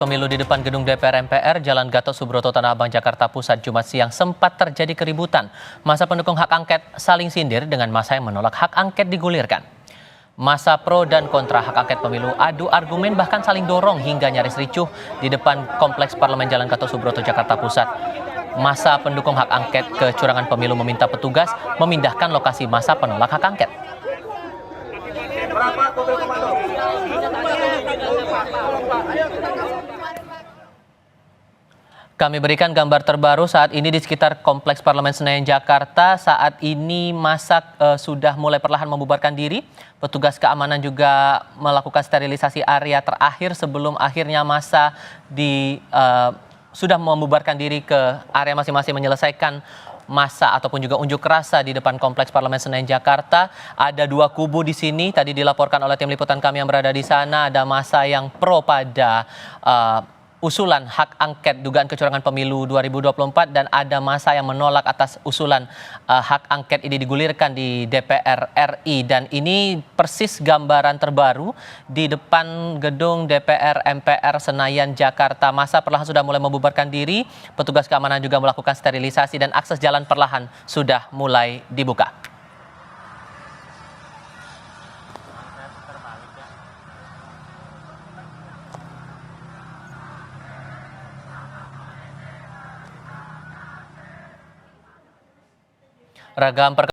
Pemilu di depan gedung DPR MPR, Jalan Gatot Subroto, Tanah Abang, Jakarta Pusat, Jumat siang sempat terjadi keributan. Masa pendukung hak angket saling sindir dengan masa yang menolak hak angket digulirkan. Masa pro dan kontra hak angket pemilu adu argumen bahkan saling dorong hingga nyaris ricuh di depan Kompleks Parlemen Jalan Gatot Subroto, Jakarta Pusat. Masa pendukung hak angket kecurangan pemilu meminta petugas memindahkan lokasi masa penolak hak angket. Kami berikan gambar terbaru saat ini di sekitar Kompleks Parlemen Senayan, Jakarta. Saat ini masa sudah mulai perlahan membubarkan diri. Petugas keamanan juga melakukan sterilisasi area terakhir sebelum akhirnya masa sudah membubarkan diri ke area masing-masing menyelesaikan masa ataupun juga unjuk rasa di depan Kompleks Parlemen Senayan, Jakarta. Ada dua kubu di sini. Tadi dilaporkan oleh tim liputan kami yang berada di sana. Ada masa yang pro pada usulan hak angket dugaan kecurangan pemilu 2024 dan ada masa yang menolak atas usulan hak angket ini digulirkan di DPR RI. Dan ini persis gambaran terbaru di depan gedung DPR MPR Senayan, Jakarta. Masa perlahan sudah mulai membubarkan diri, petugas keamanan juga melakukan sterilisasi dan akses jalan perlahan sudah mulai dibuka. Ragam